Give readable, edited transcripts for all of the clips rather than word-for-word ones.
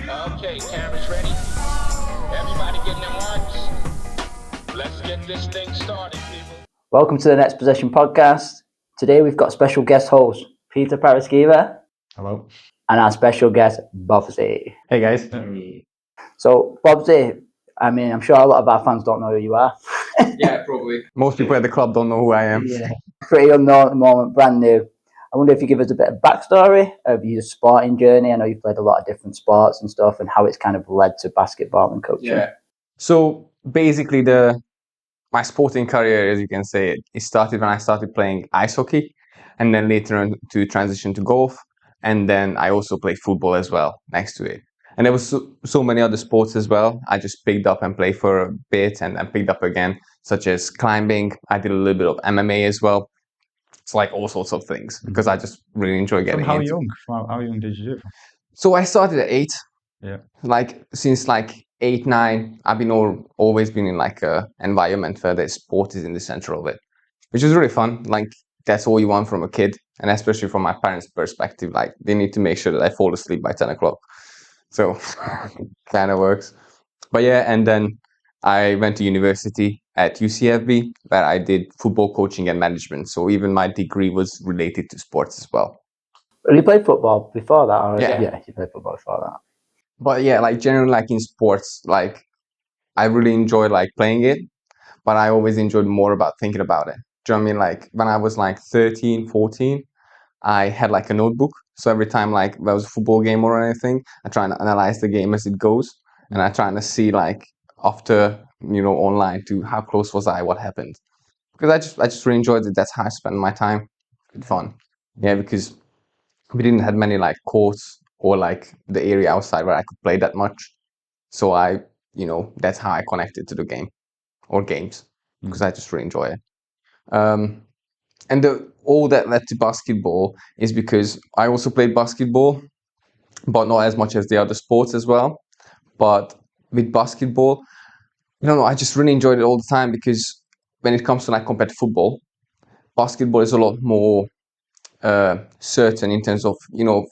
Okay, cameras ready. Everybody getting them marks. Let's get this thing started, people. Welcome to the Next Possession podcast. Today we've got special guest host Peter Paraskiva. Hello. And our special guest Babzy. Hey guys. So Babzy, I mean, I'm sure a lot of our fans don't know who you are. Yeah, probably. Most people at the club don't know who I am. Yeah. Pretty unknown at the moment, brand new. I wonder if you give us a bit of backstory of your sporting journey. I know you've played a lot of different sports and stuff, and how it's kind of led to basketball and coaching. Yeah. So basically, my sporting career, as you can say, it started when I started playing ice hockey, and then later on to transition to golf, and then I also played football as well next to it. And there was so many other sports as well. I just picked up and played for a bit, and then picked up again, such as climbing. I did a little bit of MMA as well. It's like all sorts of things because I just really enjoy getting From how into. young? How young did you do it from? So I started at 8. Yeah. Like since like 8, 9, I've been always been in like a environment where the sport is in the center of it, which is really fun. Like that's all you want from a kid, and especially from my parents' perspective, like they need to make sure that I fall asleep by 10 o'clock. So kind of works. But yeah, and then I went to university at UCFB where I did football coaching and management. So even my degree was related to sports as well. Well, you played football before that, or Yeah. you played football before that. But yeah, like generally like in sports, like I really enjoy like playing it, but I always enjoyed more about thinking about it. Do you know what I mean? Like when I was like 13, 14, I had like a notebook. So every time like there was a football game or anything, I try and analyze the game as it goes. And I try to see like after, online to how close was I, what happened. Because I just really enjoyed it. That's how I spent my time. Good fun. Yeah, because we didn't have many like courts or like the area outside where I could play that much. So that's how I connected to the game or games because I just really enjoy it. And all that led to basketball is because I also played basketball, but not as much as the other sports as well. But with basketball, I just really enjoyed it all the time because when it comes to like compared to football, basketball is a lot more certain in terms of,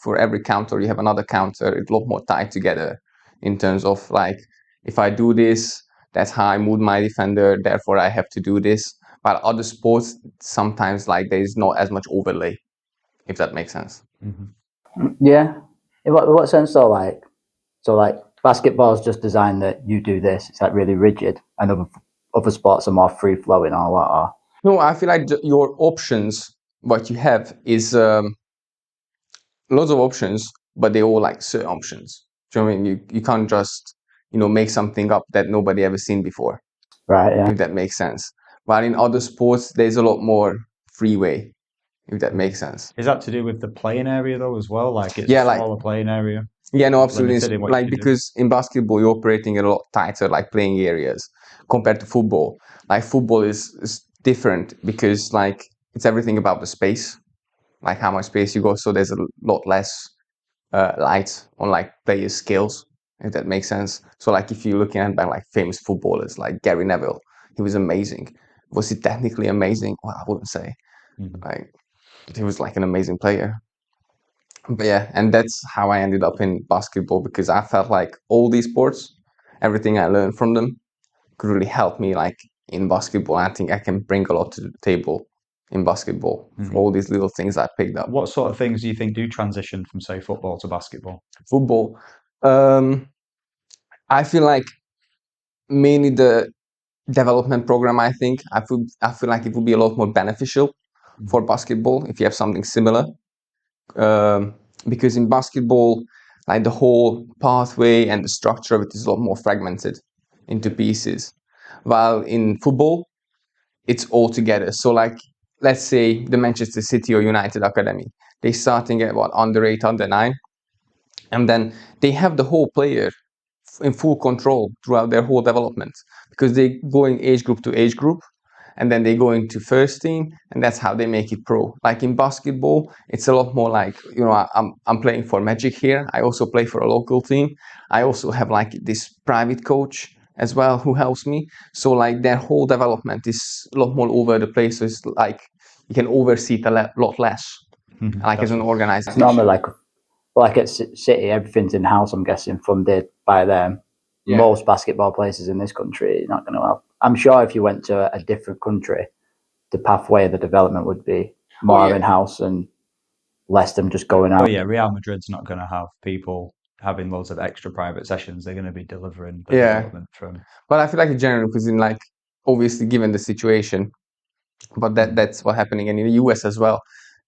for every counter you have another counter. It's a lot more tied together in terms of like, if I do this, that's how I move my defender, therefore I have to do this. But other sports, sometimes like there is not as much overlay, if that makes sense. Mm-hmm. Yeah. In what sense though? Like basketball is just designed that you do this. It's like really rigid, and other sports are more free flowing or what? Or... No, I feel like your options, what you have is lots of options, but they all like certain options. Do you know what I mean? You can't just make something up that nobody ever seen before. Right. Yeah. If that makes sense. While in other sports, there's a lot more freeway. If that makes sense. Is that to do with the playing area though as well? Like it's Yeah, a like smaller playing area? Yeah, no, absolutely. Limited in what Like you can do. because in basketball you're operating in a lot tighter like playing areas compared to football. Like football is different because like it's everything about the space, like how much space you go. So there's a lot less light on like players' skills, if that makes sense. So like if you're looking at like famous footballers like Gary Neville, he was amazing. Was he technically amazing? Well, I wouldn't say. Like he was like an amazing player. But yeah, and that's how I ended up in basketball because I felt like all these sports, everything I learned from them could really help me like in basketball. I think I can bring a lot to the table in basketball for all these little things I picked up. What sort of things do you think do transition from say football to basketball? Football. I feel like mainly the development program, I think. I feel like it would be a lot more beneficial for basketball if you have something similar. Because in basketball, like the whole pathway and the structure of it is a lot more fragmented into pieces. While in football, it's all together. So like, let's say the Manchester City or United Academy, they're starting at under 8, under 9. And then they have the whole player in full control throughout their whole development because they going age group to age group. And then they go into first team, and that's how they make it pro. Like in basketball, it's a lot more like, I'm playing for Magic here. I also play for a local team. I also have like this private coach as well who helps me. So like their whole development is a lot more over the place. So it's like you can oversee it a lot less. Like as an organization. It's normally But like at City, everything's in house. I'm guessing funded by them. Yeah. Most basketball places in this country are not going to have. I'm sure if you went to a different country, the pathway of the development would be more in house and less them just going out. Oh yeah, Real Madrid's not going to have people having loads of extra private sessions. They're going to be delivering the development from. But I feel like in general, because in like obviously given the situation, but that's what's happening, and in the US as well.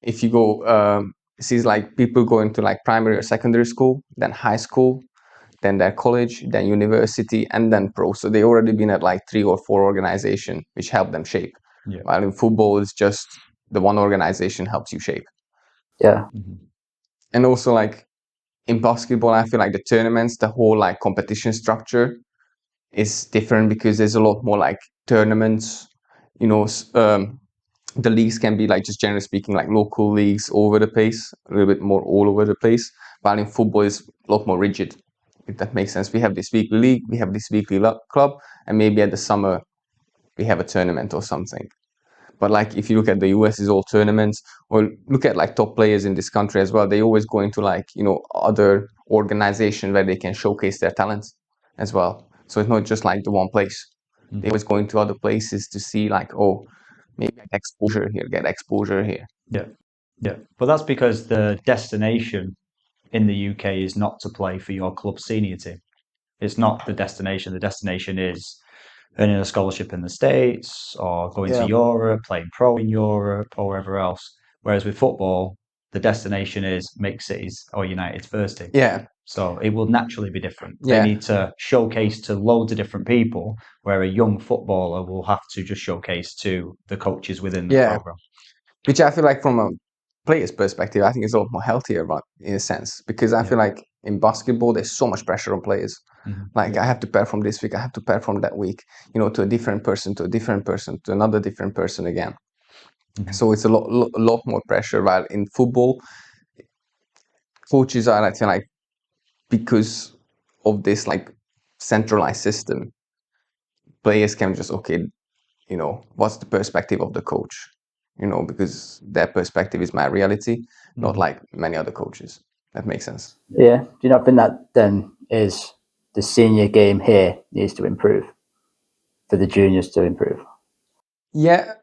If you go, sees like people going to like primary or secondary school, then high school, then their college, then university, and then pro. So they already been at like 3 or 4 organizations which help them shape. Yeah. While in football, it's just the one organization helps you shape. Yeah. And also like in basketball, I feel like the tournaments, the whole like competition structure is different because there's a lot more like tournaments. You know, the leagues can be like, just generally speaking, like local leagues all over the place, a little bit more all over the place. While in football, is a lot more rigid. If that makes sense, we have this weekly league, we have this weekly club, and maybe at the summer we have a tournament or something. But like if you look at the US, it's all tournaments. Or look at like top players in this country as well. They always go into like, you know, other organization where they can showcase their talents as well. So it's not just like the one place. They always go into other places to see like, oh, maybe get exposure here. Yeah. But that's because the destination in the UK is not to play for your club senior team. It's not the destination. The destination is earning a scholarship in the States or going to Europe, playing pro in Europe or wherever else. Whereas with football, the destination is make City's or United's first team. Yeah. So it will naturally be different. Yeah. They need to showcase to loads of different people, where a young footballer will have to just showcase to the coaches within the program. Which I feel like from a player's perspective, I think it's a lot more healthier, but in a sense, because I feel like in basketball, there's so much pressure on players. Like I have to perform this week, I have to perform that week, you know, to a different person, to another different person again. So it's a lot more pressure. While in football, coaches are, I feel like, because of this like centralized system, players can just, okay, you know, what's the perspective of the coach? You know, because their perspective is my reality, not like many other coaches. That makes sense. Yeah. Do you not think that then is the senior game here needs to improve for the juniors to improve? Yeah.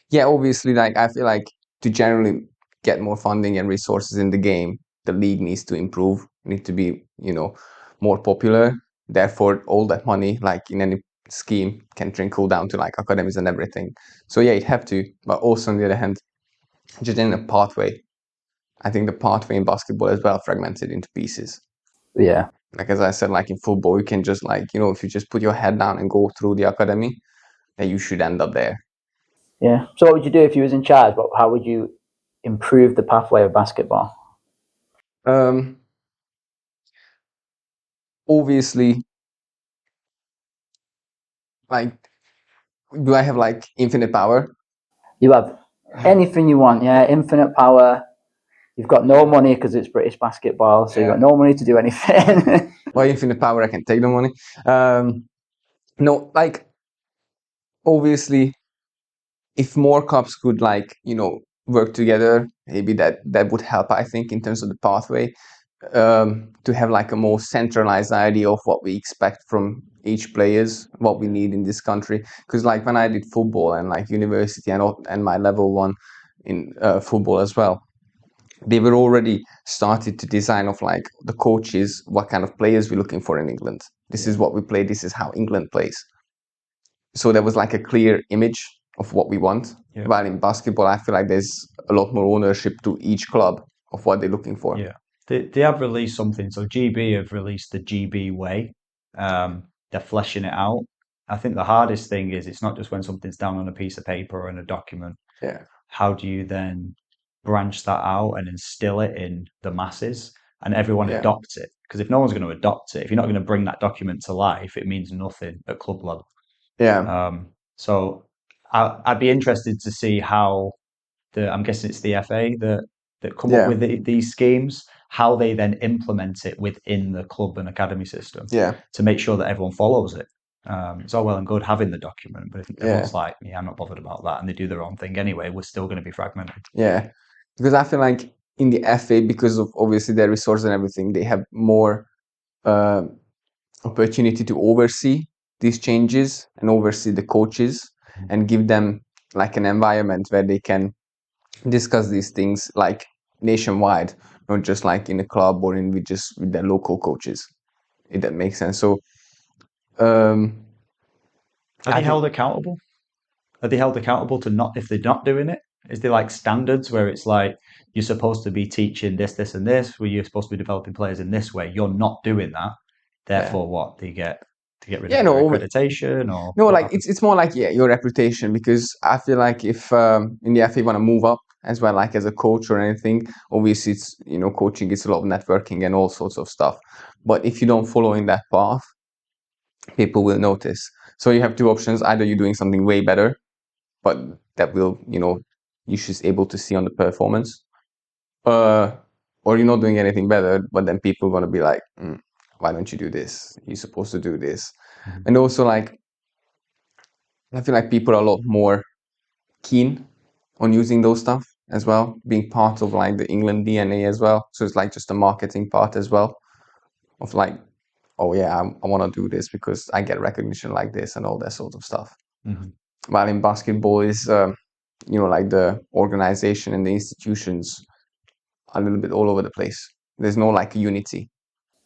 Yeah, obviously, like I feel like to generally get more funding and resources in the game, the league needs to improve, need to be, you know, more popular. Therefore, all that money, like in any scheme, can trickle down to like academies and everything. So yeah, it have to. But also on the other hand, just in a pathway, I think the pathway in basketball is well fragmented into pieces. Yeah. Like as I said, like in football, you can just like, you know, if you just put your head down and go through the academy, then you should end up there. Yeah. So what would you do if you was in charge? How would you improve the pathway of basketball? Obviously, like, do I have like infinite power? You have anything you want, yeah, infinite power. You've got no money because it's British basketball, so you've got no money to do anything. Well, infinite power, I can take the money. No, like, obviously, if more clubs could like, you know, work together, maybe that would help, I think, in terms of the pathway, to have like a more centralized idea of what we expect from each players, what we need in this country. Because like when I did football and like university and my level 1 in football as well, they were already started to design of like the coaches, what kind of players we're looking for in England. This is what we play, this is how England plays. So there was like a clear image of what we want. While in basketball, I feel like there's a lot more ownership to each club of what they're looking for. Yeah. They have released something. So GB have released the GB way. They're fleshing it out. I think the hardest thing is it's not just when something's down on a piece of paper or in a document. Yeah. How do you then branch that out and instill it in the masses and everyone adopts it? Because if no one's going to adopt it, if you're not going to bring that document to life, it means nothing at club level. Yeah. So I'd be interested to see how I'm guessing it's the FA that come up with these schemes, how they then implement it within the club and academy system to make sure that everyone follows it. It's all well and good having the document, but if everyone's like, yeah, I'm not bothered about that, and they do their own thing anyway, we're still going to be fragmented. Yeah, because I feel like in the FA, because of obviously their resources and everything, they have more opportunity to oversee these changes and oversee the coaches and give them like an environment where they can discuss these things like nationwide, not just like in a club or in with their local coaches, if that makes sense. So um Are they held accountable? Are they held accountable to not if they're not doing it? Is there like standards where it's like you're supposed to be teaching this, this, and this, where you're supposed to be developing players in this way? You're not doing that. Therefore, what? They get to get rid of their accreditation, or no, what like happens? it's more like your reputation, because I feel like if in the FA you want to move up as well, like as a coach or anything, obviously it's coaching, it's a lot of networking and all sorts of stuff. But if you don't follow in that path, people will notice. So you have two options: either you're doing something way better, but that will you should able to see on the performance, or you're not doing anything better, but then people are going to be like, why don't you do this? You're supposed to do this. And also, like, I feel like people are a lot more keen on using those stuff as well, being part of like the England DNA as well. So it's like just the marketing part as well of like, oh yeah, I want to do this because I get recognition like this and all that sort of stuff. While in basketball is, like the organization and the institutions are a little bit all over the place. There's no like unity.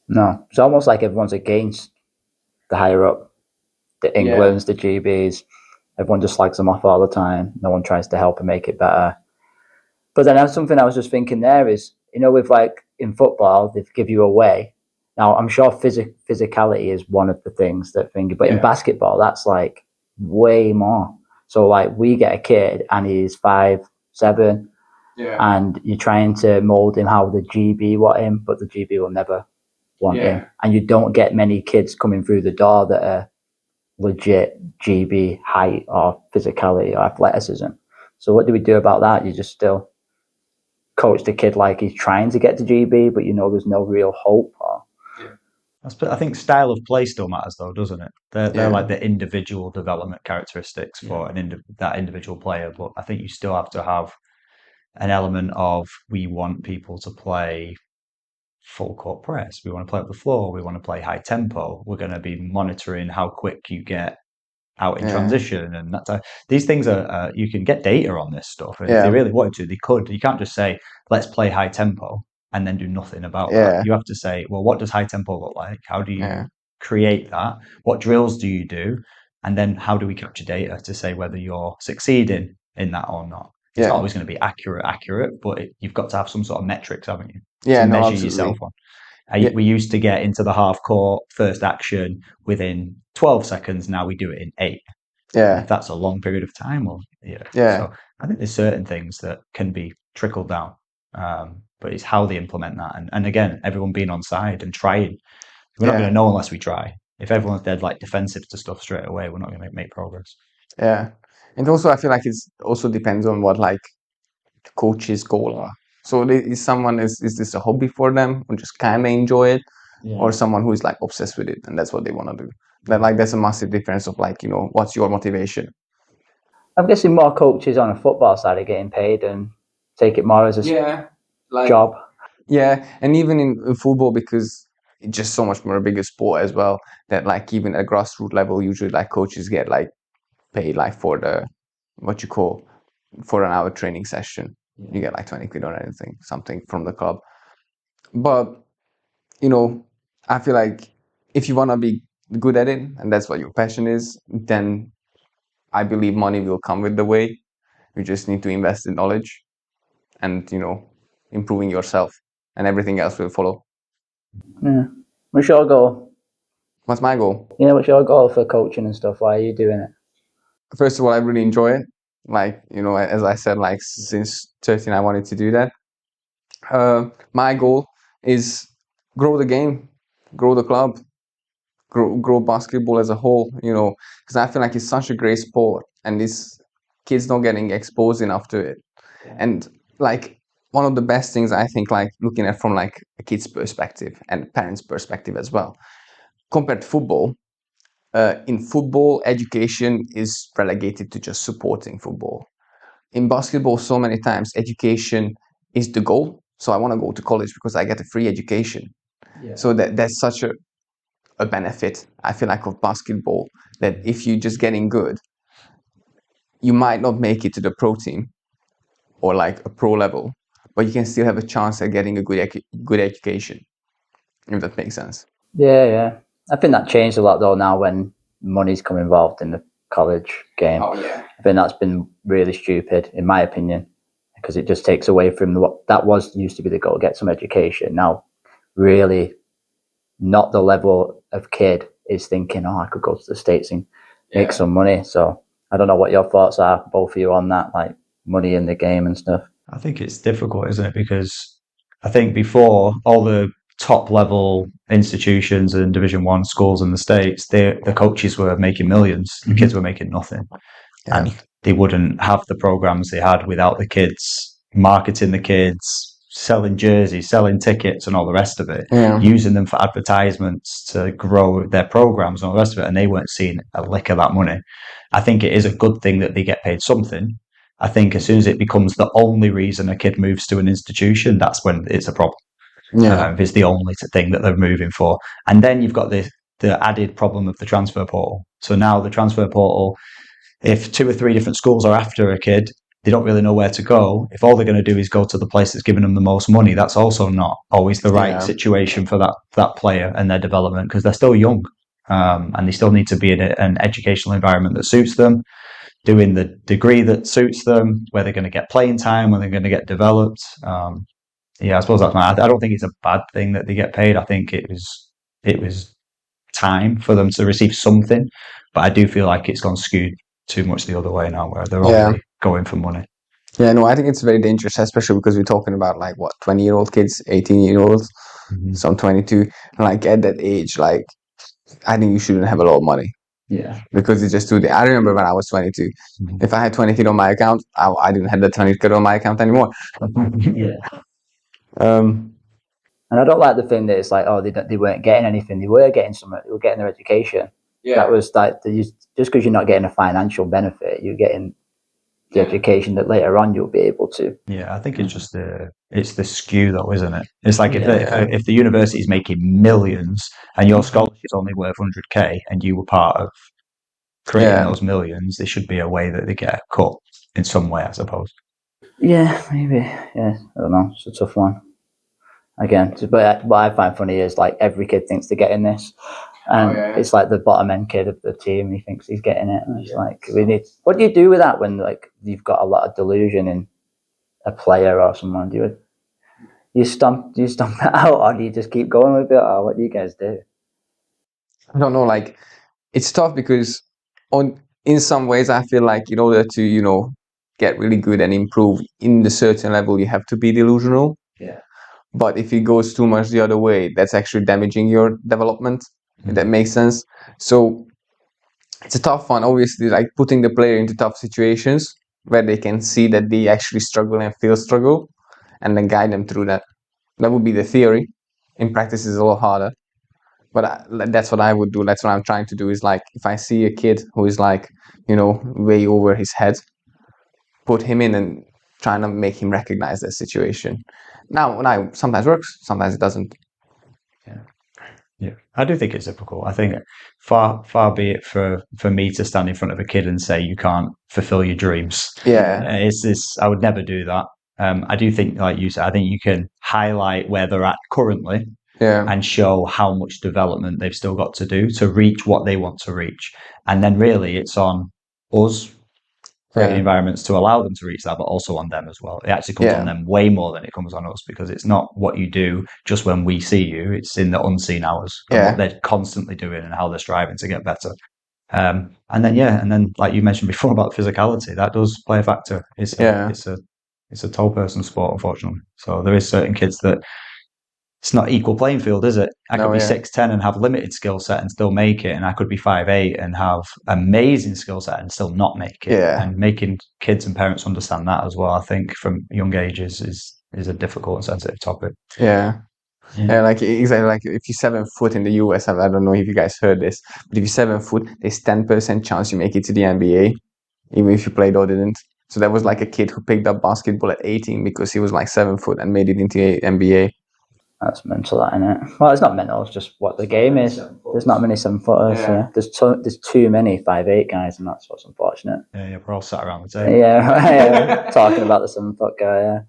No, it's almost like everyone's against the higher up, the Englands, the GBs. Everyone just slags them off all the time. No one tries to help and make it better. But then something I was just thinking there is, with like in football, they give you away. Now, I'm sure physicality is one of the things that but in basketball, that's like way more. So like we get a kid and he's 5'7", and you're trying to mold him how the GB want him, but the GB will never want him. And you don't get many kids coming through the door that are legit GB height or physicality or athleticism. So what do we do about that? You just still coach the kid like he's trying to get to GB, but there's no real hope. I think style of play still matters, though, doesn't it? They're like the individual development characteristics for that individual player. But I think you still have to have an element of we want people to play full court press. We want to play up the floor. We want to play high tempo. We're going to be monitoring how quick you get out in transition, and these things are you can get data on this stuff, and if they really wanted to, they could. You can't just say let's play high tempo and then do nothing about that. You have to say, well, what does high tempo look like? How do you create that? What drills do you do? And then how do we capture data to say whether you're succeeding in that or not? It's not always going to be accurate, but you've got to have some sort of metrics, haven't you? To measure yourself on. We used to get into the half court first action within 12 seconds. Now we do it in 8. And if that's a long period of time, So I think there's certain things that can be trickled down, but it's how they implement that. And again, everyone being on side and trying. We're not going to know unless we try. If everyone's dead like defensive to stuff straight away, we're not going to make progress. Yeah, and also I feel like it also depends on what like the coach's goal are. So is this a hobby for them, or just kind of enjoy it, or someone who is like obsessed with it and that's what they want to do? There's a massive difference of like what's your motivation. I'm guessing more coaches on a football side are getting paid and take it more as a job. Yeah, and even in football, because it's just so much more a bigger sport as well, that like even at grassroots level, usually like coaches get like paid like for the what you call for an hour training session. You get like 20 quid or anything, something from the club. But I feel like if you want to be good at it and that's what your passion is, then I believe money will come with the way. You just need to invest in knowledge and improving yourself, and everything else will follow. Yeah. What's your goal? What's my goal? What's your goal for coaching and stuff? Why are you doing it? First of all, I really enjoy it. Like, as I said, like since 13, I wanted to do that. My goal is grow the game, grow the club, grow basketball as a whole, because I feel like it's such a great sport and these kids not getting exposed enough to it. And like one of the best things I think, like looking at from like a kid's perspective and parents' perspective as well, compared to football, in football, education is relegated to just supporting football. In basketball, so many times education is the goal. so I want to go to college because I get a free education. So that's such a benefit, I feel like, of basketball, that if you're just getting good, you might not make it to the pro team or like a pro level, but you can still have a chance at getting a good education, if that makes sense. Yeah. I think that changed a lot though now when money's come involved in the college game. Oh yeah. I think that's been really stupid, in my opinion, because it just takes away from what that was used to be the goal, get some education. Now, really, not the level of kid is thinking, oh, I could go to the States and make some money. So I don't know what your thoughts are, both of you, on that, like money in the game and stuff. I think it's difficult, isn't it? Because I think before, all the top level institutions and Division One schools in the States, the coaches were making millions, the kids were making nothing. Yeah. And they wouldn't have the programs they had without the kids marketing the kids, selling jerseys, selling tickets, and all the rest of it, using them for advertisements to grow their programs and all the rest of it. And they weren't seeing a lick of that money. I think it is a good thing that they get paid something. I think as soon as it becomes the only reason a kid moves to an institution, that's when it's a problem. If it's the only thing that they're moving for. And then you've got the added problem of the transfer portal. So now the transfer portal, if 2 or 3 different schools are after a kid, they don't really know where to go. If all they're going to do is go to the place that's giving them the most money, that's also not always the right situation for that player and their development, because they're still young, and they still need to be in an educational environment that suits them, doing the degree that suits them, where they're going to get playing time, where they're going to get developed. I suppose that's I don't think it's a bad thing that they get paid. I think it was time for them to receive something, but I do feel like it's gone skewed too much the other way now, where they're only going for money. Yeah, no, I think it's very dangerous, especially because we're talking about like 20-year-old kids, 18-year-olds, some 22. Like at that age, like I think you shouldn't have a lot of money. Yeah. Because it's just too. I remember when I was 22, if I had 20 kid on my account, I didn't have that 20 kid on my account anymore. Yeah. And I don't like the thing that it's like, oh, they weren't getting anything. They were getting something. They were getting their education. Yeah. That was like, just because you're not getting a financial benefit, you're getting the education that later on you'll be able to. Yeah, I think it's just it's the skew though, isn't it? It's like if the university is making millions and your scholarship is only worth 100k and you were part of creating those millions, there should be a way that they get a cut in some way, I suppose. Yeah, maybe. Yeah, I don't know. It's a tough one. Again, but what I find funny is like every kid thinks they're getting this, and it's like the bottom end kid of the team. He thinks he's getting it. And it's like, what do you do with that when like you've got a lot of delusion in a player or someone? Do you stomp that out, or do you just keep going with it, or what do you guys do? I don't know. Like, it's tough because in some ways I feel like in order to get really good and improve in the certain level, you have to be delusional. Yeah. But if it goes too much the other way, that's actually damaging your development. If that makes sense. So it's a tough one, obviously, like putting the player into tough situations where they can see that they actually struggle and feel struggle, and then guide them through that. That would be the theory. In practice, it's a lot harder. But that's what I would do. That's what I'm trying to do, is like, if I see a kid who is like, way over his head, put him in and trying to make him recognize that situation. Now, sometimes works, sometimes it doesn't. Yeah, I do think it's difficult. I think far be it for me to stand in front of a kid and say you can't fulfill your dreams. Yeah. It's this. I would never do that. I do think, like you said, I think you can highlight where they're at currently and show how much development they've still got to do to reach what they want to reach. And then really it's on us creating environments to allow them to reach that, but also on them as well. It actually comes on them way more than it comes on us, because it's not what you do just when we see you, it's in the unseen hours and what they're constantly doing and how they're striving to get better. And then like you mentioned before about physicality, that does play a factor. It's a tall person sport, unfortunately. So there is certain kids that it's not equal playing field, is it? I could be 6'10" and have limited skill set and still make it, and I could be 5'8" and have amazing skill set and still not make it. And making kids and parents understand that as well, I think, from young ages is a difficult and sensitive topic. Yeah, like exactly. Like if you're 7 foot in the US, I don't know if you guys heard this, but if you're 7 foot, there's 10% chance you make it to the NBA, even if you played or didn't. So there was like a kid who picked up basketball at 18 because he was like 7 foot and made it into a NBA. That's mental, that, isn't it? Well, it's not mental. It's just what the game is. There's not many 7-footers. Yeah. There's too many 5'8" guys, and that's what's unfortunate. Yeah, we're all sat around the table. Yeah, talking about the 7-foot guy.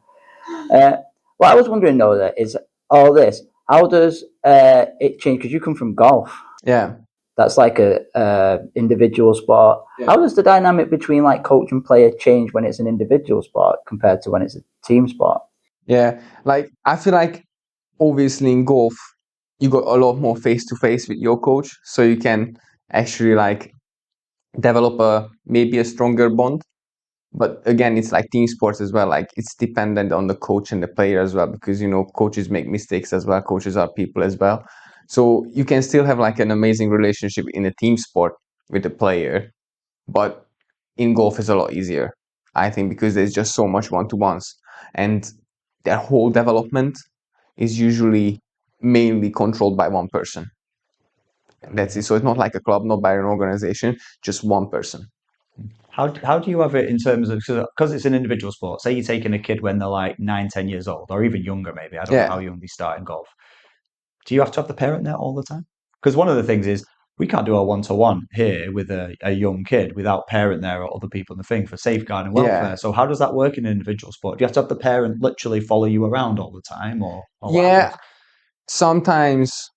Yeah. What I was wondering though, that is all this. How does it change? Because you come from golf. Yeah. That's like a individual sport. Yeah. How does the dynamic between like coach and player change when it's an individual sport compared to when it's a team sport? Yeah. Like, I feel like obviously in golf, you got a lot more face to face with your coach. So you can actually like develop maybe a stronger bond. But again, it's like team sports as well. Like, it's dependent on the coach and the player as well, because, you know, coaches make mistakes as well. Coaches are people as well. So you can still have like an amazing relationship in a team sport with the player, but in golf is a lot easier, I think, because there's just so much one-to-ones, and their whole development is usually mainly controlled by one person. That's it. So it's not like a club, not by an organization, just one person. How do you have it in terms of, because it's an individual sport? Say you're taking a kid when they're like 9, 10 years old, or even younger, maybe. I don't know how young they start in golf. Do you have to have the parent there all the time? Because one of the things is we can't do a one-to-one here with a young kid without parent there or other people in the thing for safeguard and welfare. Yeah. So how does that work in an individual sport? Do you have to have the parent literally follow you around all the time, or what Yeah, happens? sometimes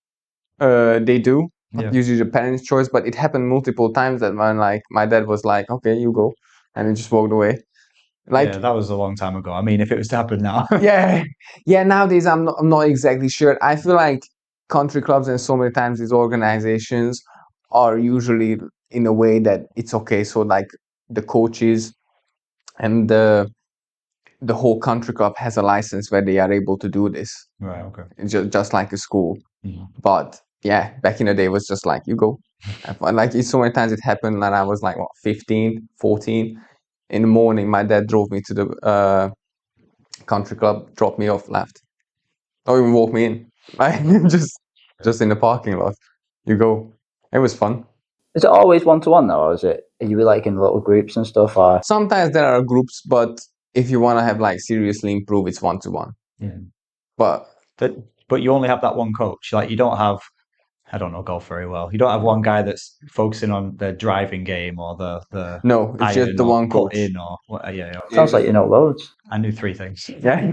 they do. Yeah. Usually the parents' choice, but it happened multiple times that when like my dad was like, "Okay, you go," and he just walked away. Like, Yeah, that was a long time ago. I mean, if it was to happen now. yeah. Nowadays, I'm not exactly sure. I feel like country clubs and so many times these organizations are usually in a way that it's okay. So like the coaches and the whole country club has a license where they are able to do this. Right, okay. It's just like a school. Mhm. But yeah, back in the day, it was just like, you go. And like, so many times it happened that I was like, what, 15, 14. In the morning, my dad drove me to the country club, dropped me off, left. Don't even walk me in. Like, just in the parking lot. You go. It was fun. Is it always 1-to-1 though, or are you like in little groups and stuff? Or Sometimes there are groups, but if you want to have like seriously improve, it's 1-to-1. Yeah. But But you only have that one coach. Like you don't have, I don't know golf very well. You don't have one guy that's focusing on the driving game or the no, it's just iron the or one coach. putt-in or what. Yeah. sounds like you know loads. I knew 3 things. Yeah.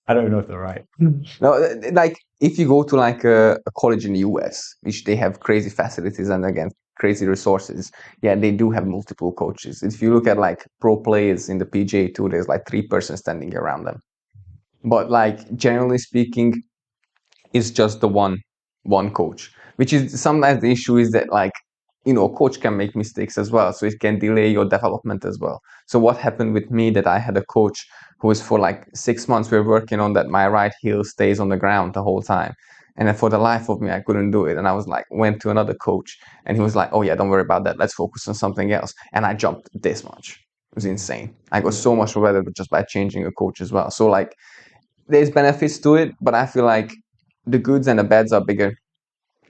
I don't know if they're right. No, like if you go to like a college in the US, which they have crazy facilities and again crazy resources, yeah, they do have multiple coaches. If you look at like pro players in the PGA Tour, there's like 3 persons standing around them. But like generally speaking, it's just the one coach. Which is sometimes the issue is that like, you know, a coach can make mistakes as well, so it can delay your development as well. So what happened with me, that I had a coach who was for like 6 months, we were working on that my right heel stays on the ground the whole time. And then for the life of me, I couldn't do it. And I was like, went to another coach and he was like, oh yeah, don't worry about that. Let's focus on something else. And I jumped this much. It was insane. I got so much better just by changing a coach as well. So like there's benefits to it, but I feel like the goods and the bads are bigger,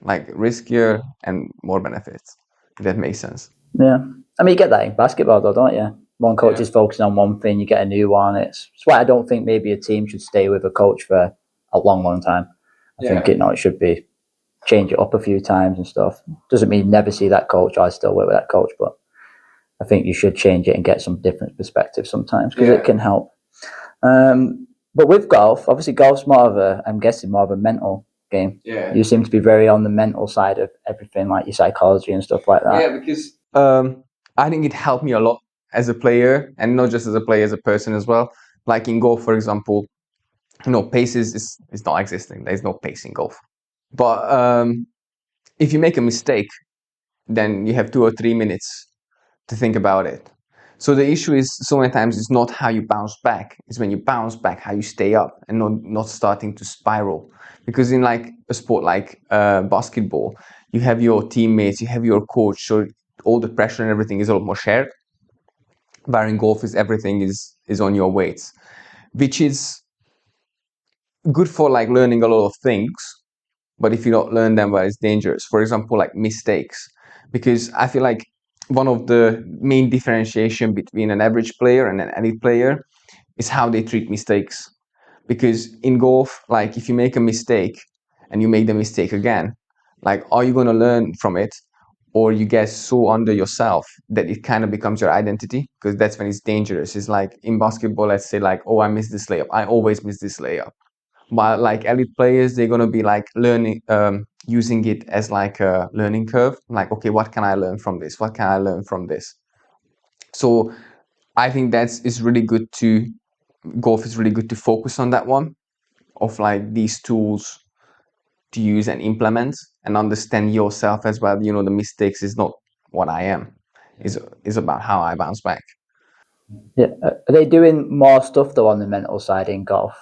like riskier and more benefits. If that makes sense. Yeah, I mean you get that in basketball though, don't you? One coach Yeah. is focusing on one thing, you get a new one. It's why I don't think maybe a team should stay with a coach for a long time. I think it should be change it up a few times and stuff. Doesn't mean never see that coach. I still work with that coach, but I think you should change it and get some different perspective sometimes because it can help. But with golf, obviously golf's more of a, I'm guessing more of a mental game. Yeah. You seem to be very on the mental side of everything, like your psychology and stuff like that. Yeah, because I think it helped me a lot as a player, and not just as a player, as a person as well. Like in golf, for example, you know, pace is not existing. There's no pace in golf. But if you make a mistake, then you have 2 or 3 minutes to think about it. So the issue is so many times it's not how you bounce back. It's when you bounce back, how you stay up and not starting to spiral. Because in like a sport like basketball, you have your teammates, you have your coach, so all the pressure and everything is a lot more shared. Where in golf is everything is on your weights, which is good for like learning a lot of things. But if you don't learn them, well, it's dangerous. For example, like mistakes, because I feel like one of the main differentiation between an average player and an elite player is how they treat mistakes. Because in golf, like if you make a mistake and you make the mistake again, like are you going to learn from it, or you get so under yourself that it kind of becomes your identity? Because that's when it's dangerous. It's like in basketball, let's say like, oh, I missed this layup, I always miss this layup. But like elite players, they're going to be like learning, using it as like a learning curve. Like, okay, what can I learn from this? What can I learn from this? So I think is really good to, golf is really good to focus on that one, of like these tools to use and implement and understand yourself as well. You know, the mistakes is not what I am, is about how I bounce back. Yeah, are they doing more stuff though on the mental side in golf?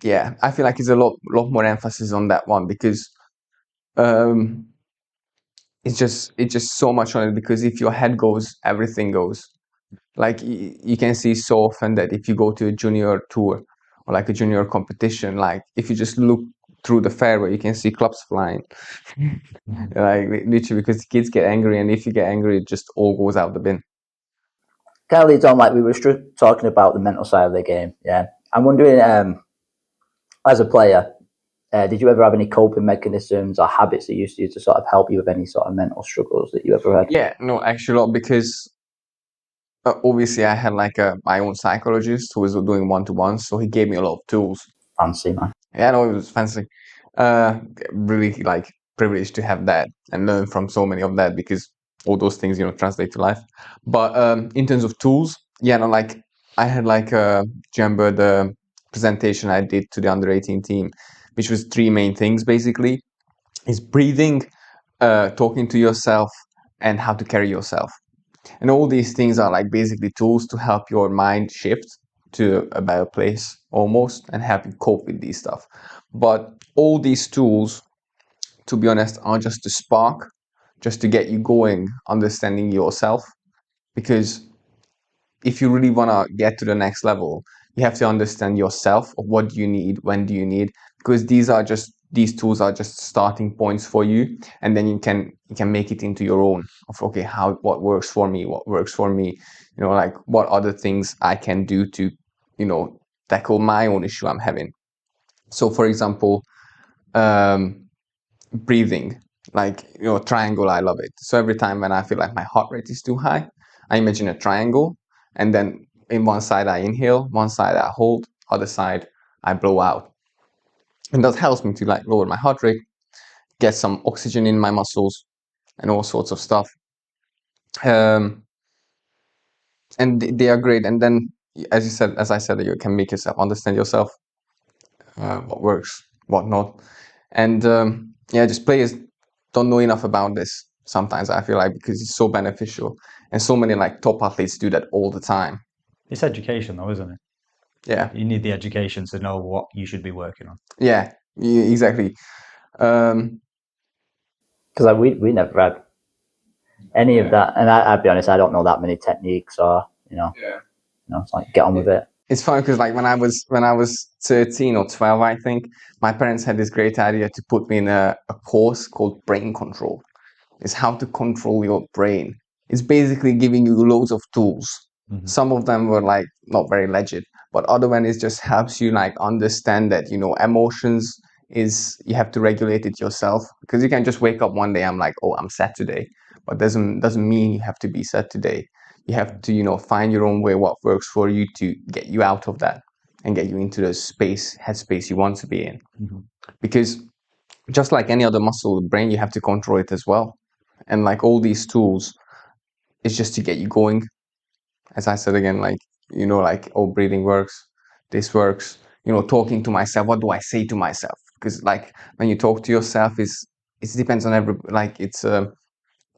Yeah, I feel like it's a lot more emphasis on that one, because it's just so much on it, because if your head goes, everything goes. Like you can see so often that if you go to a junior tour or like a junior competition, like if you just look through the fairway, you can see clubs flying. Like literally, because the kids get angry, and if you get angry, it just all goes out the bin. Kind of leads on, like we were talking about the mental side of the game. Yeah, I'm wondering, as a player, did you ever have any coping mechanisms or habits that you used to use to sort of help you with any sort of mental struggles that you ever had? Yeah, no, actually not, because obviously I had like my own psychologist who was doing one-to-one, so he gave me a lot of tools. Fancy, man. Yeah, no, it was fancy. Really like privileged to have that and learn from so many of that, because all those things, you know, translate to life. But in terms of tools, yeah, no, like I had like do you remember the presentation I did to the under-18 team, which was 3 main things basically: is breathing, talking to yourself, and how to carry yourself. And all these things are like basically tools to help your mind shift to a better place almost, and help you cope with these stuff. But all these tools, to be honest, are just a spark, just to get you going, understanding yourself. Because if you really want to get to the next level, you have to understand yourself, of what do you need, when do you need, because these tools are just starting points for you, and then you can make it into your own, of okay, what works for me, you know, like what other things I can do to, you know, tackle my own issue I'm having. So for example, breathing, like, you know, triangle, I love it. So every time when I feel like my heart rate is too high, I imagine a triangle, and then in one side I inhale, one side I hold, other side I blow out. And that helps me to like lower my heart rate, get some oxygen in my muscles, and all sorts of stuff. And they are great. And then, as I said, you can make yourself understand yourself, what works, what not. And yeah, just players don't know enough about this sometimes, I feel like, because it's so beneficial, and so many like top athletes do that all the time. It's education, though, isn't it? Yeah, You need the education to know what you should be working on. yeah, exactly. Because like, we never had any of that, and I'd be honest, I don't know that many techniques, or you know, it's like get on with it. It's funny because like when I was 13 or 12, I think my parents had this great idea to put me in a course called brain control. It's how to control your brain. It's basically giving you loads of tools. Mm-hmm. Some of them were like not very legit, but other one is just helps you like understand that, you know, emotions is, you have to regulate it yourself, because you can just wake up one day, I'm like, oh, I'm sad today, but doesn't mean you have to be sad today. You have to, you know, find your own way, what works for you to get you out of that and get you into the headspace you want to be in. Mm-hmm. Because just like any other muscle, the brain, you have to control it as well. And like all these tools, it's just to get you going. As I said again, like, you know, like, oh, breathing works, this works, you know, talking to myself, what do I say to myself? Because like when you talk to yourself, it depends on it's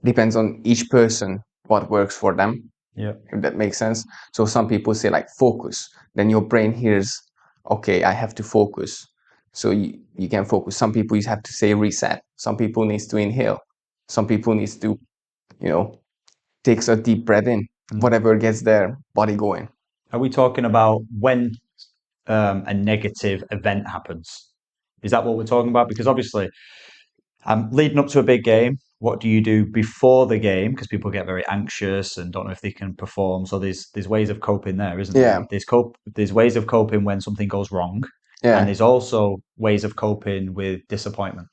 depends on each person what works for them. Yeah. If that makes sense. So some people say like focus, then your brain hears, okay, I have to focus, so you can focus. Some people you have to say reset, some people needs to inhale, some people needs to, you know, takes a deep breath in, whatever gets their body going. Are we talking about when a negative event happens? Is that what we're talking about? Because obviously, leading up to a big game, what do you do before the game? Because people get very anxious and don't know if they can perform. So there's ways of coping there, isn't there? There's ways of coping when something goes wrong, and there's also ways of coping with disappointment,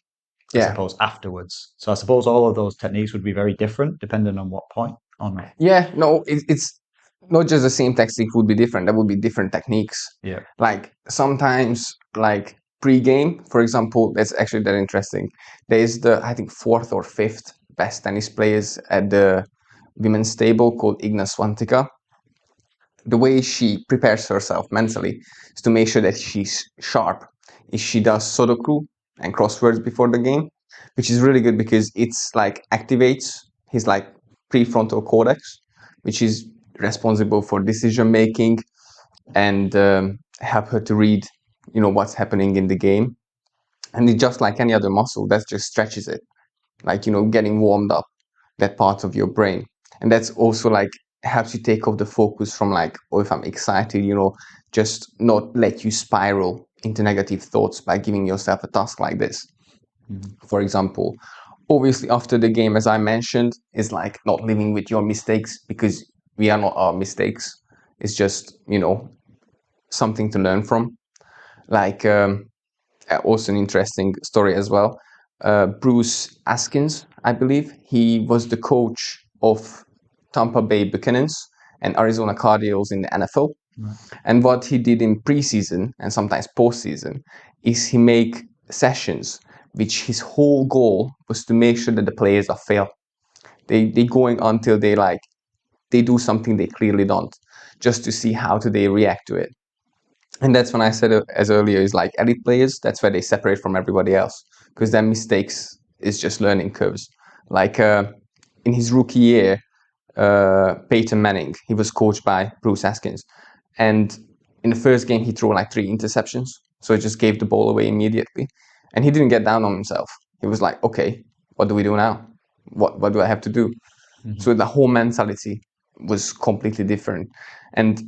I suppose, afterwards. So I suppose all of those techniques would be very different depending on what point or not. Yeah, no, it's not just the same technique would be different. That would be different techniques. Yeah. Like sometimes, like pre-game, for example, that's actually that interesting. There's I think 4th or 5th best tennis players at the women's table called Igna Swiatek. The way she prepares herself mentally is to make sure that she's sharp. Is she does Sudoku and crosswords before the game, which is really good because it's like activates his like prefrontal cortex, which is responsible for decision making and help her to read, what's happening in the game. And it's just like any other muscle, that just stretches it, like getting warmed up, that part of your brain. And that's also like helps you take off the focus from like, oh, if I'm excited, just not let you spiral into negative thoughts by giving yourself a task like this. For example, obviously after the game, as I mentioned, is like not living with your mistakes, because we are not our mistakes. It's just, something to learn from. Like also an interesting story as well. Bruce Askins, I believe, he was the coach of Tampa Bay Buccaneers and Arizona Cardinals in the NFL. Right. And what he did in preseason and sometimes postseason is he make sessions which his whole goal was to make sure that the players are fail. They going until they do something they clearly don't, just to see how do they react to it. And that's when I said as earlier, is like elite players, that's where they separate from everybody else, because their mistakes is just learning curves. Like in his rookie year, Peyton Manning, he was coached by Bruce Askins. And in the first game, he threw like 3 interceptions. So he just gave the ball away immediately. And he didn't get down on himself. He was like, okay, what do we do now? What do I have to do? Mhm. So the whole mentality was completely different. And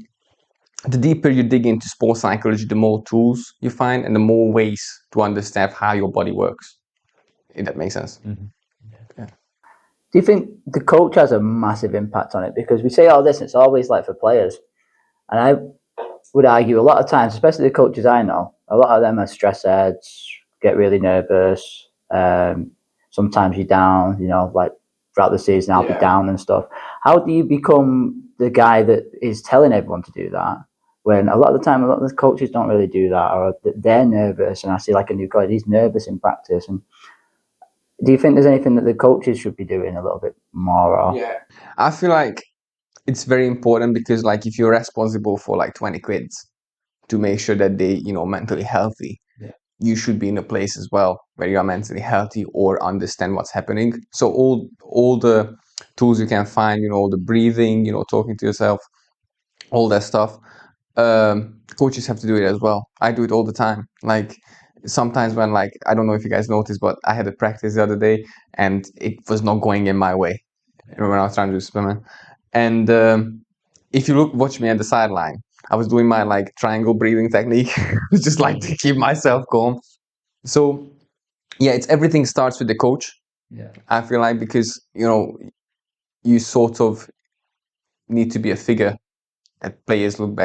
the deeper you dig into sports psychology, the more tools you find and the more ways to understand how your body works. If that makes sense. Mhm. Do you think the coach has a massive impact on it? Because we say all this, and it's always like for players. And I would argue a lot of times, especially the coaches I know, a lot of them are stress heads, get really nervous. Sometimes you're down, like throughout the season, I'll be down and stuff. How do you become the guy that is telling everyone to do that? When a lot of the time, a lot of the coaches don't really do that, or they're nervous. And I see like a new coach, he's nervous in practice. And do you think there's anything that the coaches should be doing a little bit more? Or? Yeah, I feel like it's very important because like if you're responsible for like 20 kids to make sure that they, mentally healthy, you should be in a place as well where you are mentally healthy or understand what's happening. So all the tools you can find, the breathing, talking to yourself, all that stuff. Coaches have to do it as well. I do it all the time. Like sometimes when like, I don't know if you guys noticed, but I had a practice the other day and it was not going in my way when I was trying to do Superman. And if you watch me at the sideline, I was doing my like triangle breathing technique, just like to keep myself calm. So yeah, it's everything starts with the coach. Yeah. I feel like because you sort of need to be a figure that players look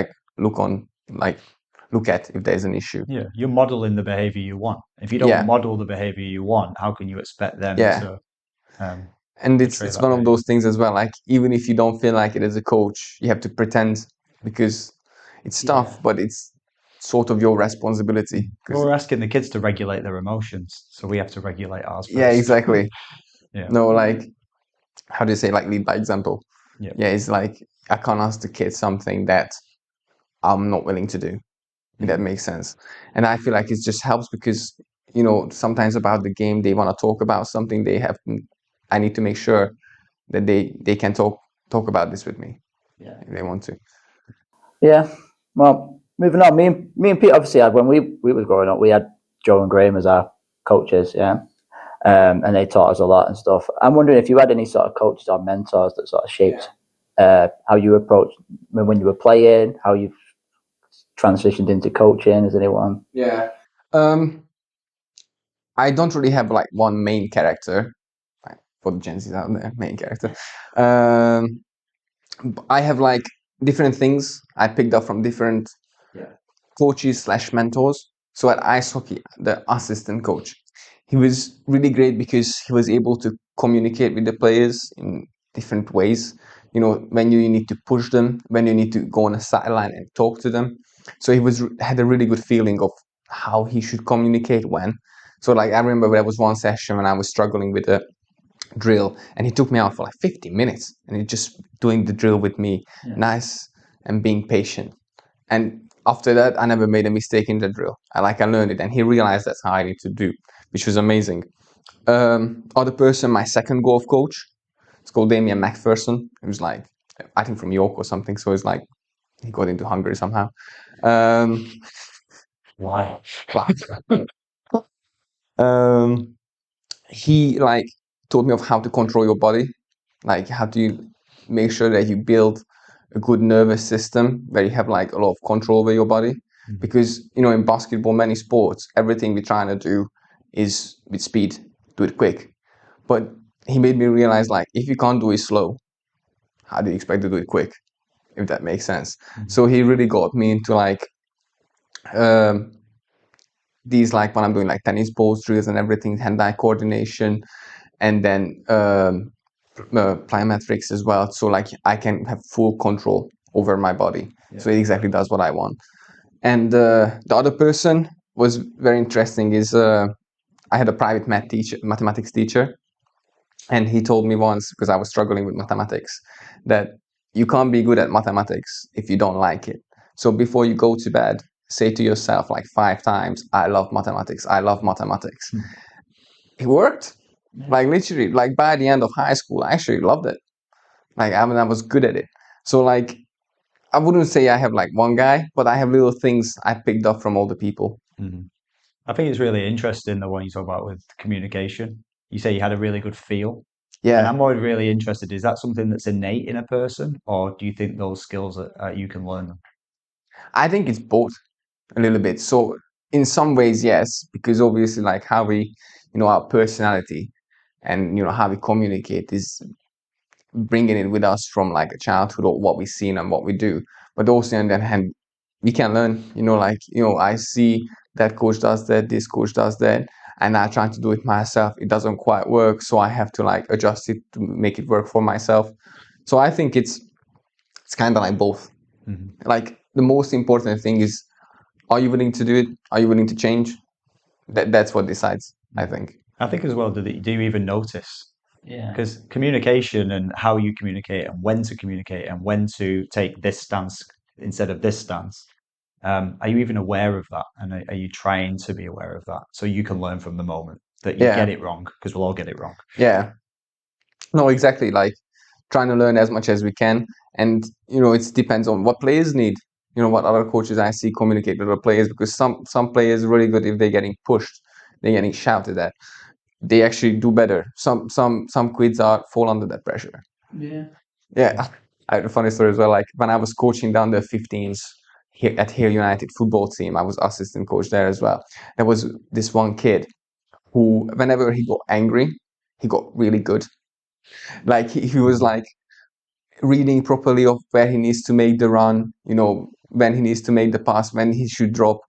at if there's an issue. Yeah, you're modeling the behavior you want. If you don't model the behavior you want, how can you expect them to? And it's portray that one of behavior? those things as well. Like even if you don't feel like it as a coach, you have to pretend because it's tough, but it's sort of your responsibility. Well, we're asking the kids to regulate their emotions, so we have to regulate ours first. Yeah, exactly. Yeah. No, like how do you say, like lead by example? Yeah. Yeah, it's like I can't ask the kids something that I'm not willing to do. If that makes sense. And I feel like it just helps because sometimes about the game they want to talk about something I need to make sure that they can talk about this with me if they want to. Yeah. Well, moving on. Me and Pete obviously had, when we was growing up, we had Joe and Graham as our coaches. Yeah. And they taught us a lot and stuff. I'm wondering if you had any sort of coaches or mentors that sort of shaped how you approached when you were playing, how you've transitioned into coaching. Is anyone? Yeah. I don't really have like one main character. for the Gen Z's out there, main character. I have like different things I picked up from different coaches / mentors. So at ice hockey, the assistant coach, he was really great because he was able to communicate with the players in different ways. You know, when you need to push them, when you need to go on a sideline and talk to them. So he had a really good feeling of how he should communicate when. So like I remember there was one session when I was struggling with a drill, and he took me out for like 50 minutes, and he just doing the drill with me, nice and being patient. And after that, I never made a mistake in the drill. I learned it, and he realized that's how I need to do, which was amazing. Other person, my second golf coach, it's called Damien McPherson. He was like, I think from York or something. So it's like he got into Hungary somehow. Why? He like taught me of how to control your body, like how to make sure that you build a good nervous system where you have like a lot of control over your body. Because you know, in basketball, many sports, everything we're trying to do is with speed, do it quick. But he made me realize, like, if you can't do it slow, how do you expect to do it quick? If that makes sense. So he really got me into like these, like when I'm doing like tennis balls drills and everything, hand-eye coordination, and then plyometrics as well. So like I can have full control over my body. So it exactly does what I want. And the other person was very interesting. Is I had a private mathematics teacher, and he told me once, because I was struggling with mathematics, that you can't be good at mathematics if you don't like it. So before you go to bed, say to yourself like 5 times, I love mathematics, I love mathematics. It worked. Like literally, like by the end of high school, I actually loved it. Like I was good at it. So like, I wouldn't say I have like one guy, but I have little things I picked up from all the people. I think it's really interesting the one you talk about with communication. You say you had a really good feel. And Yeah, I'm always really interested, is that something that's innate in a person, or do you think those skills you can learn them? I think it's both a little bit. So in some ways, yes, because obviously like how we, you know, our personality and, you know, how we communicate is bringing it with us from like a childhood or what we've seen and what we do. But also on the other hand, we can learn, you know, like, you know, I see that coach does that, this coach does that, and I try to do it myself. It doesn't quite work. So I have to like adjust it to make it work for myself. So I think it's kind of like both. Like the most important thing is, are you willing to do it? Are you willing to change? That's what decides, I think. I think as well, do you even notice? Yeah. Because communication and how you communicate and when to take this stance instead of this stance, are you even aware of that? And are you trying to be aware of that so you can learn from the moment that you get it wrong? Because we'll all get it wrong. Yeah. No, exactly. Like trying to learn as much as we can. And, you know, it depends on what players need. You know, what other coaches I see communicate with other players, because some players are really good if they're getting pushed, they're getting shouted at. They actually do better. Some kids fall under that pressure. Yeah. Yeah. I have a funny story as well. Like when I was coaching down the 15s here at Hill United football team, I was assistant coach there as well. There was this one kid who, whenever he got angry, he got really good. Like he was like reading properly of where he needs to make the run, you know, when he needs to make the pass, when he should drop.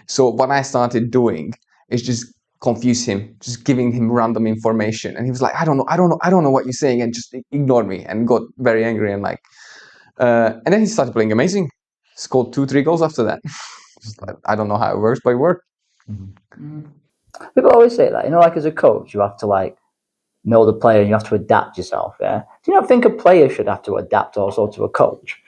So what I started doing is just confuse him, just giving him random information. And he was like, I don't know what you're saying, and just ignored me and got very angry and like, and then he started playing amazing. Scored 2-3 goals after that. I don't know how it works, but it worked. People always say that, you know, like as a coach, you have to like know the player and you have to adapt yourself. Yeah. Do you not think a player should have to adapt also to a coach?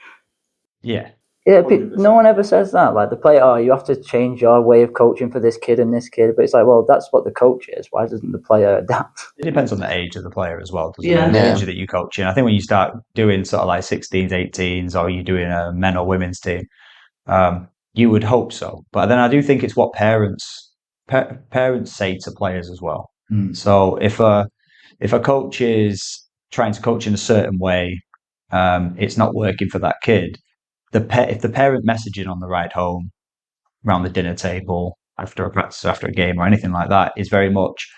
Yeah. Yeah, 100%. no one ever says that. Like the player, oh, you have to change your way of coaching for this kid and this kid. But it's like, well, that's what the coach is. Why doesn't the player adapt? It depends on the age of the player as well, doesn't Yeah. it? The Yeah. age that you coach in. I think when you start doing sort of like 16s, 18s, or you're doing a men or women's team, you would hope so. But then I do think it's what parents say to players as well. So if a coach is trying to coach in a certain way, it's not working for that kid. If the parent messaging on the ride home, around the dinner table, after a practice, after a game, or anything like that, is very much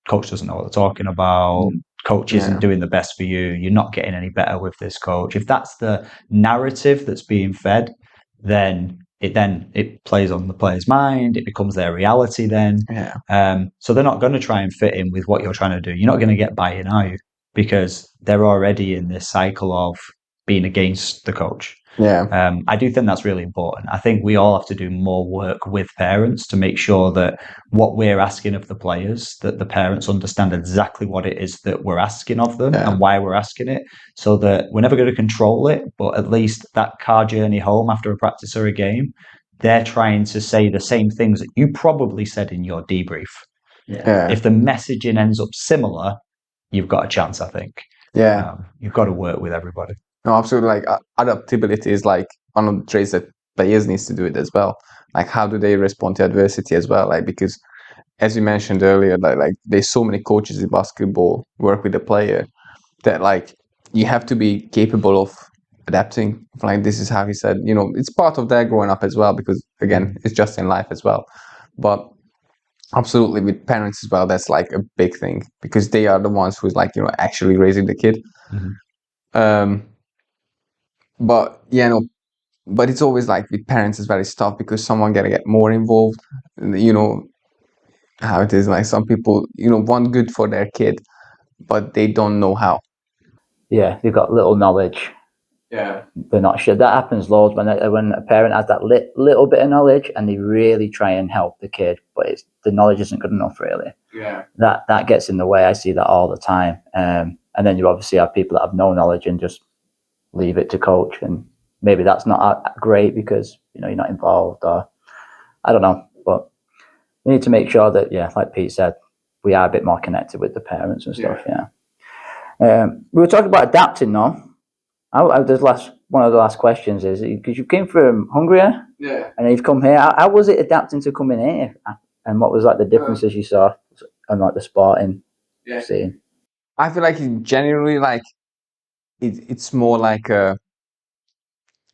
coach doesn't know what they're talking about. coach isn't doing the best for you. You're not getting any better with this coach. If that's the narrative that's being fed, then it plays on the player's mind. It becomes their reality then. Yeah. So they're not going to try and fit in with what you're trying to do. You're not going to get buy-in, are you? Because they're already in this cycle of being against the coach. Yeah. I do think that's really important. I think we all have to do more work with parents to make sure that what we're asking of the players, that the parents understand exactly what it is that we're asking of them and why we're asking it, so that we're never going to control it, but at least that car journey home after a practice or a game, they're trying to say the same things that you probably said in your debrief. Yeah. If the messaging ends up similar, you've got a chance, I think. Yeah. You've got to work with everybody. No, absolutely. Like adaptability is like one of the traits that players needs to do it as well. Like how do they respond to adversity as well? Like because as you mentioned earlier, like there's so many coaches in basketball work with the player that like you have to be capable of adapting. Like this is how he said, you know, it's part of their growing up as well, because again, it's just in life as well. But absolutely with parents as well, that's like a big thing because they are the ones who's like, you know, actually raising the kid. But yeah, no, but it's always like with parents it's very tough because someone gonna get more involved. You know how it is. Like some people, you know, want good for their kid, but they don't know how. Yeah, they've got little knowledge. Yeah. They're not sure. That happens loads when a parent has that little bit of knowledge and they really try and help the kid, but the knowledge isn't good enough really. Yeah. That gets in the way. I see that all the time. And then you obviously have people that have no knowledge and just leave it to coach, and maybe that's not great because you're not involved, or I don't know. But we need to make sure that, yeah, like Pete said, we are a bit more connected with the parents and stuff. Yeah. We were talking about adapting though. One of the last questions is because you came from Hungary, and you've come here. How was it adapting to coming here, and what was like the differences you saw and like the sporting scene? I feel like generally like it's more like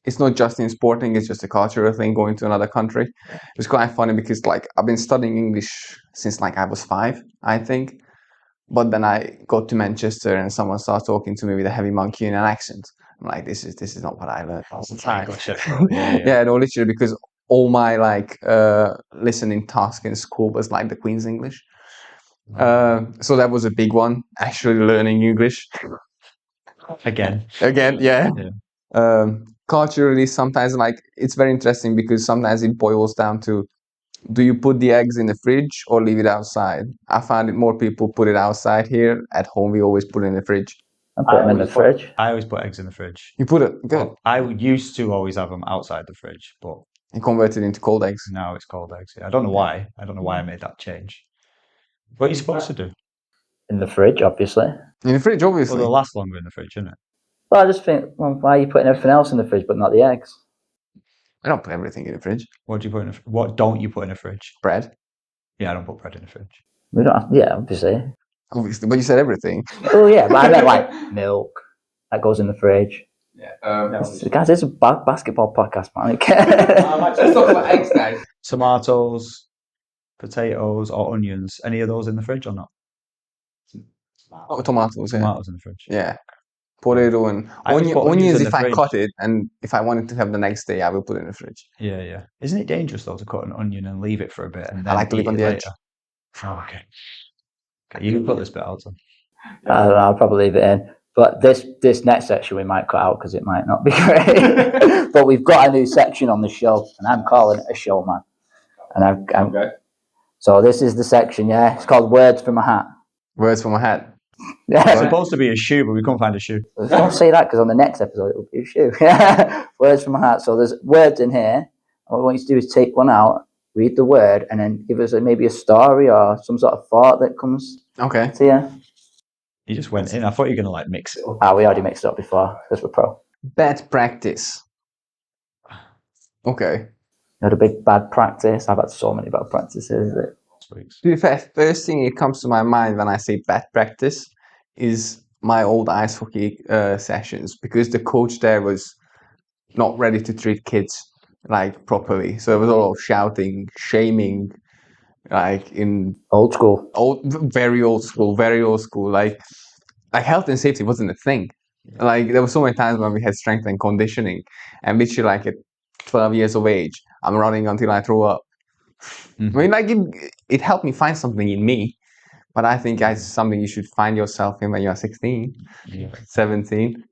it's not just in sporting, it's just a cultural thing going to another country. It's quite funny because like I've been studying English since like I was 5, I think. But then I got to Manchester and someone started talking to me with a heavy Mancunian accent. I'm like, this is not what I learned last time. Yeah, no, literally because all my like listening task in school was like the Queen's English. So that was a big one, actually learning English. Again, yeah. Culturally, sometimes like it's very interesting because sometimes it boils down to, do you put the eggs in the fridge or leave it outside? I find it more people put it outside here. At home, we always put it in the fridge. I put them in the fridge. I always put eggs in the fridge. You put it good. I used to always have them outside the fridge, but You convert it into cold eggs. now it's cold eggs. I don't know why. I don't know why I made that change. What are you supposed to do? In the fridge, obviously. In the fridge, obviously. Well, they'll last longer in the fridge, isn't it? Well, I just think, well, why are you putting everything else in the fridge but not the eggs? I don't put everything in the fridge. What do you put in? What don't you put in a fridge? Bread. Yeah, I don't put bread in the fridge. We don't. Yeah, obviously. Obviously, but you said everything. Oh yeah, but I meant like milk that goes in the fridge. Yeah. Guys, this is a basketball podcast, man. Let's talk about eggs, guys. Tomatoes, potatoes, or onions. Any of those in the fridge or not? Oh, tomatoes. Tomatoes in the fridge. Yeah. Potato and I always put onions in if the I fridge. cut it, and if I wanted to have the next day, I will put it in the fridge. Yeah. Isn't it dangerous though to cut an onion and leave it for a bit and then I like to eat leave on it the edge. later? Oh, okay. You can put this bit out. I don't know, I'll probably leave it in. But this next section we might cut out because it might not be great. But we've got a new section on the show, and I'm calling it a show, man. And Okay. So this is the section, yeah. It's called Words from a Hat. Words from my hat. It's Yeah. supposed to be a shoe, but we couldn't find a shoe. Don't say that because on the next episode it will be a shoe. Words from a hat. So there's words in here. And what we want you to do is take one out, read the word, and then give us maybe a story or some sort of thought that comes Okay. to you. You just went in. I thought you were going to like mix it up. We already mixed it up before because we're pro. Bad practice. Okay. Not a big bad practice. I've had so many bad practices. To be fair, first thing that comes to my mind when I say bad practice is my old ice hockey sessions, because the coach there was not ready to treat kids like properly. So there was a lot of shouting, shaming, like in Old school. very old school. Like like health and safety wasn't a thing. Like there were so many times when we had strength and conditioning, and literally like at 12 years of age, I'm running until I throw up. I mean, like it helped me find something in me, but I think it's something you should find yourself in when you're 16, 17.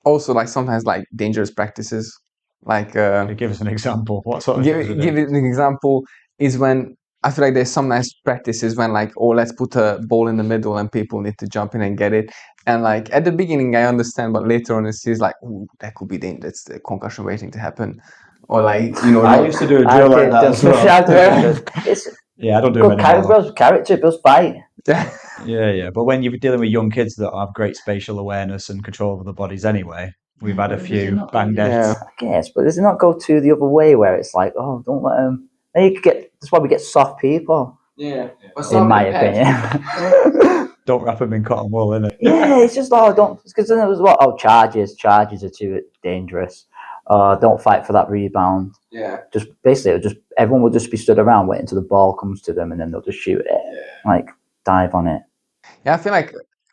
Also, like sometimes like dangerous practices, like Give us an example. What sort of give things are give they? it an example is when I feel like there's some nice practices when like, oh, let's put a ball in the middle and people need to jump in and get it. And like at the beginning I understand, but later on it's like, ooh, that could be dangerous. That's the concussion waiting to happen. Or like, you know, I used to do a drill like that as well. It's Yeah, I don't do them good anymore. character, does fight. Yeah. But when you're dealing with young kids that have great spatial awareness and control over their bodies anyway, we've had a few bang deaths. I guess, but does it not go to the other way where it's like, oh, don't let them? That's why we get soft people. Yeah. In my opinion. Don't wrap them in cotton wool, innit? Yeah, it's just don't, because then it was what? Oh, charges are too dangerous. Don't fight for that rebound. Yeah. Just basically, everyone will just be stood around waiting till the ball comes to them, and then they'll just shoot it, like dive on it. Yeah, I feel like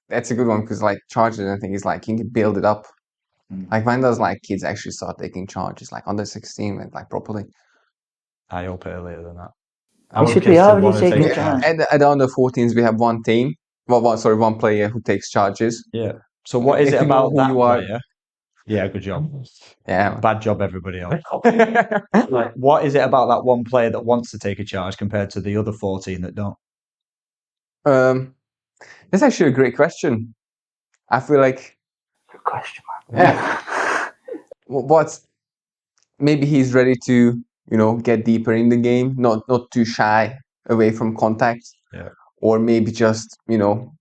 that's a good one because like charges, I think is like you can build it up. Like when does like kids actually start taking charges? Like under 16, like properly. I hope earlier than that. They should be already taking charge. At the under 14s, we have one team. One player who takes charges. Yeah. So what is If it you know about who that you are- player? Yeah, good job. Yeah. Bad job, everybody else. What is it about that one player that wants to take a charge compared to the other 14 that don't? That's actually a great question. I feel like Good question, man. what's maybe he's ready to, you know, get deeper in the game, not too shy away from contact. Yeah. Or maybe just, you know,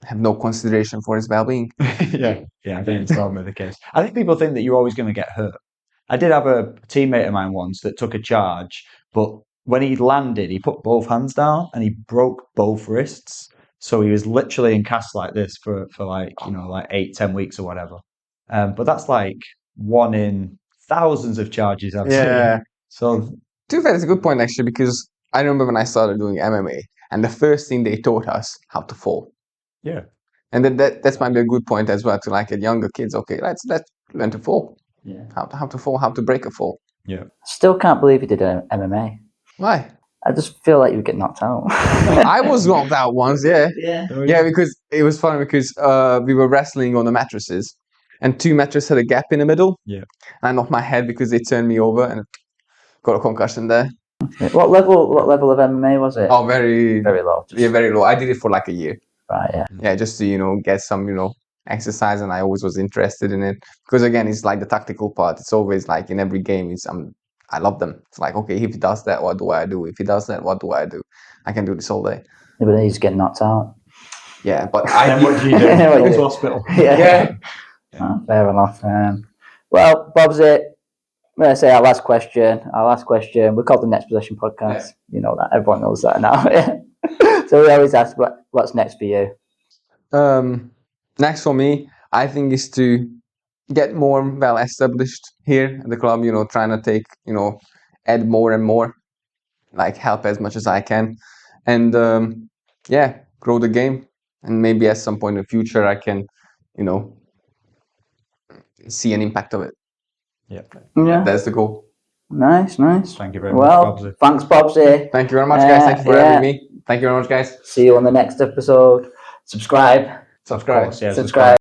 have no consideration for his well-being. Yeah, I think it's probably the case. I think people think that you're always going to get hurt. I did have a teammate of mine once that took a charge, but when he landed, he put both hands down and he broke both wrists. So he was literally in cast like this for like, you know, like 8-10 weeks or whatever. But that's like one in thousands of charges I've seen. So to be fair, that's a good point actually, because I remember when I started doing MMA, and the first thing they taught us how to fall. yeah, And that's might be a good point as well to like at younger kids. Okay, let's learn to fall. Yeah. How to fall, how to break a fall. yeah. Still can't believe you did MMA. Why? I just feel like you would get knocked out. I was knocked out once. Yeah. Yeah. Yeah, because it was funny because we were wrestling on the mattresses, and 2 mattresses had a gap in the middle. Yeah. And I knocked my head because they turned me over and got a concussion there. What level of MMA was it? Oh, very low. Yeah, very low. I did it for like a year. Right. Yeah. Yeah, just to, you know, get some, you know, exercise, and I always was interested in it because again, it's like the tactical part. It's always like in every game, I love them. It's like, okay, if he does that, what do I do? If he does that, what do I do? I can do this all day. Yeah, but then he's getting knocked out. Yeah, but And what do you do? Go to hospital. Yeah. Fair enough. Well, Babzy, I'm going to say our last question. We're called the Next Possession Podcast. Yeah. You know that. Everyone knows that now. So we always ask, what's next for you? Next for me, I think is to get more well established here at the club. You know, trying to take, you know, add more and more, like help as much as I can, and grow the game. And maybe at some point in the future, I can, you know, see an impact of it. Yeah. That's the goal. Nice. Thank you very much, Well, Babzy. thanks, Babzy. Thank you very much, guys. Thank you for having me. Thank you very much, guys. See you on the next episode. Subscribe. Subscribe. Of course, yeah, Subscribe.